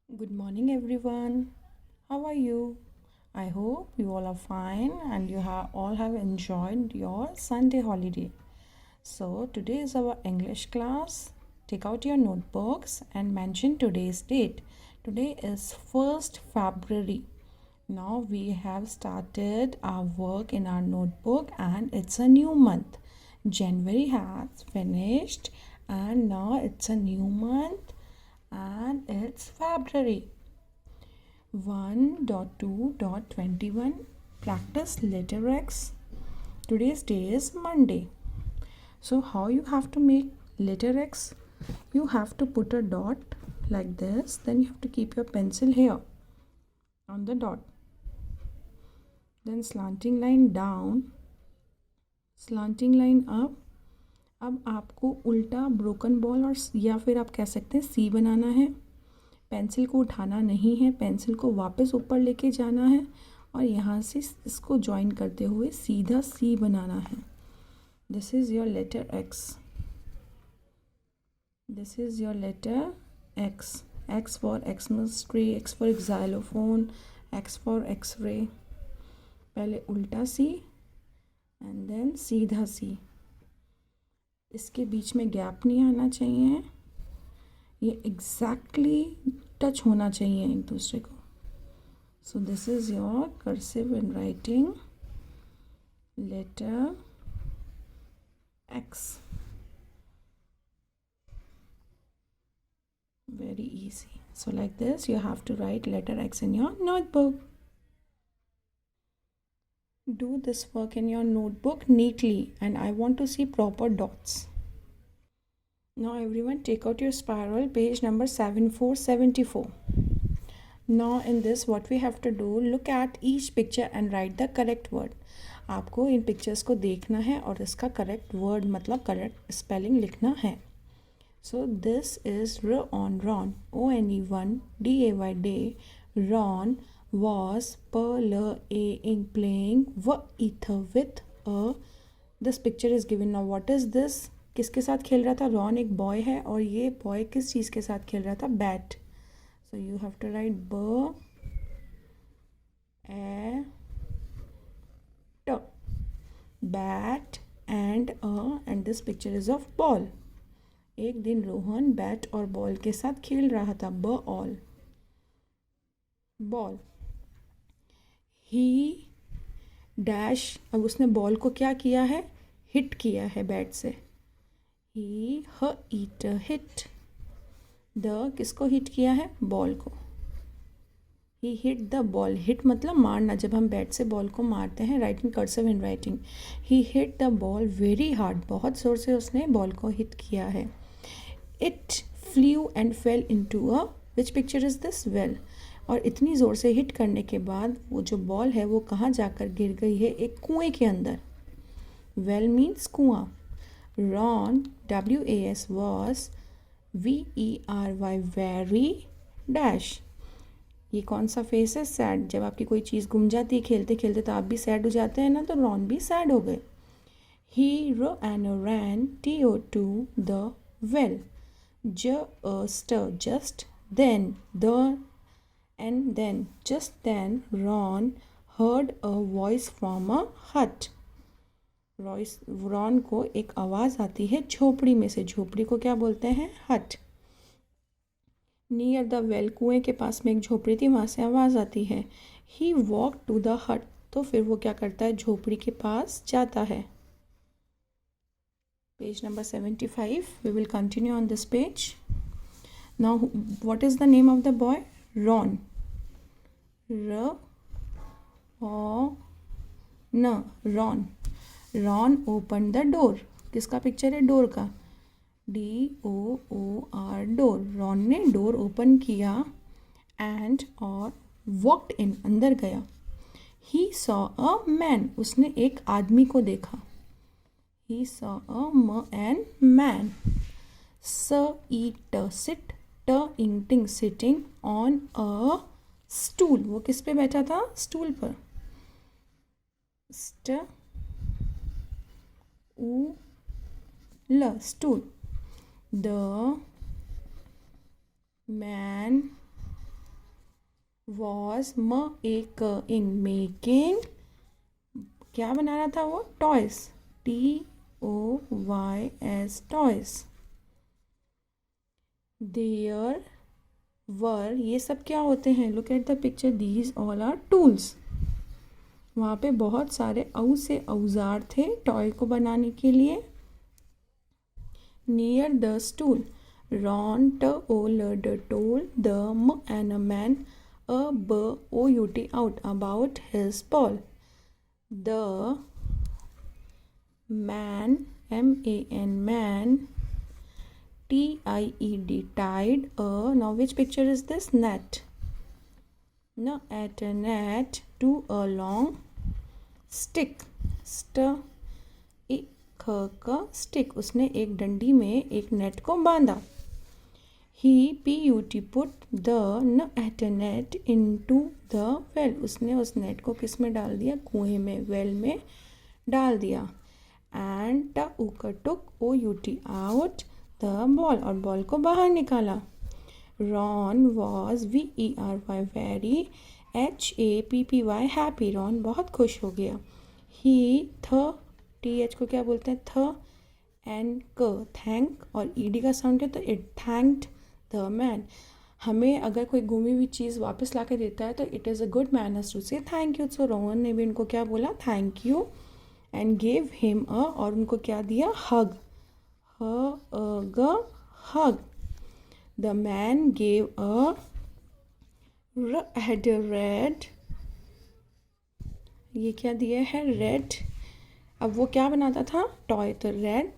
Good morning, everyone. How are you? I hope you all are fine and you all have enjoyed your Sunday holiday. So, today is our English class. Take out your notebooks and mention today's date. Today is 1st February. Now we have started our work in our notebook and it's a new month. January has finished and now it's a new month and it's February. 1.2.21 Practice letter X. Today's day is Monday. So how you have to make letter X? You have to put a dot like this, then you have to keep your pencil here on the dot. Then slanting line down, slanting line up. अब आपको उल्टा broken ball और या फिर आप कह सकते हैं सी बनाना है. पेंसिल को उठाना नहीं है, पेंसिल को वापस ऊपर लेके जाना है और यहाँ से इसको ज्वाइन करते हुए सीधा सी बनाना है. This is your letter X. This is your letter X. X for Xmas tree, X for xylophone, X for X-ray. पहले उल्टा सी एंड देन सीधा सी. इसके बीच में गैप नहीं आना चाहिए. ये एग्जैक्टली टच होना चाहिए एक दूसरे को. So this is your cursive in writing letter X. Very easy. So like this you have to write letter X in your notebook. Do this work in your notebook neatly and I want to see proper dots. Now everyone take out your spiral, page number 7474. Now in this what we have to do, look at each picture and write the correct word. आपको इन pictures को देखना है और इसका correct word मतलब correct spelling लिखना है. So this is Ron, ONE1 DAY day. Ron was playing with a. This picture is given. Now what is this? किसके साथ खेल रहा था? रॉन एक बॉय है और ये बॉय किस चीज़ के साथ खेल रहा था? Bat. So you have to write b a t. Bat and this picture is of ball. एक दिन रोहन बैट और बॉल के साथ खेल रहा था. Ball ball. ही डैश. अब उसने बॉल को क्या किया है? हिट किया है बैट से. ही ईट हिट. द किसको हिट किया है? बॉल को. ही हिट द बॉल. हिट मतलब मारना. जब हम बैट से बॉल को मारते हैं, writing cursive hand writing. He hit the ball very hard. बहुत ज़ोर से उसने बॉल को हिट किया है. It flew and fell into a. Which picture is this? Well. और इतनी ज़ोर से हिट करने के बाद वो जो बॉल है वो कहाँ जाकर गिर गई है? एक कुएं के अंदर. Well means कुआं. Ron WAS was VERY very dash. ये कौन सा फेस है? सैड. जब आपकी कोई चीज़ गुम जाती है खेलते खेलते तो आप भी सैड हो जाते हैं ना, तो रॉन भी सैड हो गए. He ran to the well. Just then Ron heard a voice from a hut. Ron को एक आवाज़ आती है झोपड़ी में से. झोपड़ी को क्या बोलते हैं? हट. Near the well. कुएं के पास में एक झोपड़ी थी, वहाँ से आवाज़ आती है. ही वॉक टू द हट. तो फिर वो क्या करता है? झोपड़ी के पास जाता है. Page number 75. We will continue on this page. Now what is the name of the boy? Ron. Ron. Ron opened the door. किसका पिक्चर है? डोर का. DOOR door. रॉन ने डोर ओपन किया एंड और वॉकड इन. अंदर गया. He saw a man. उसने एक आदमी को देखा. He saw a man. Sit eating sitting on a stool. वो किस पे बैठा था? स्टूल पर. stool. The man was making, making क्या बना रहा था वो? Toys, TOYS, toys. There were, ये सब क्या होते हैं? Look at the picture, these all are tools. वहाँ पे बहुत सारे से औजार थे टॉय को बनाने के लिए। Near the stool, Ron told the and a man out about his ball. The man, man, TIED, tied a, now which picture is this? Net. No, at a net to a long stick. Stick, उसने एक डंडी में एक net को बांधा। ही put the at a net into the well, उसने उस net को किस में डाल दिया? कुएं में, वेल में डाल दिया। And took out the ball, और बॉल को बाहर निकाला। Ron was very HAPPY, happy, Ron बहुत खुश हो गया। ही TH को क्या बोलते हैं? एंड थैंक, और ED का साउंड है तो इट थैंक्ड द मैन। हमें अगर कोई घूमी हुई चीज़ वापस ला के देता है तो it is a good manners to say thank you. So Rohan ने भी उनको क्या बोला? Thank you. And gave him और उनको क्या दिया? Hug, hug. The man gave red, ये क्या दिया है? रेड। अब वो क्या बनाता था? टॉय, तो red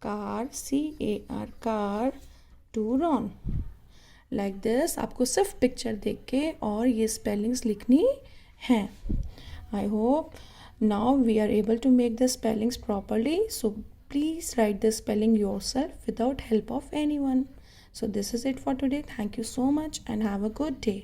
car, CAR, car to Ron. Like this आपको सिर्फ पिक्चर देख के और ये स्पेलिंग्स लिखनी हैं। I hope now we are able to make the spellings properly, so please write the spelling yourself without help of anyone. So this is it for today. Thank you so much and have a good day.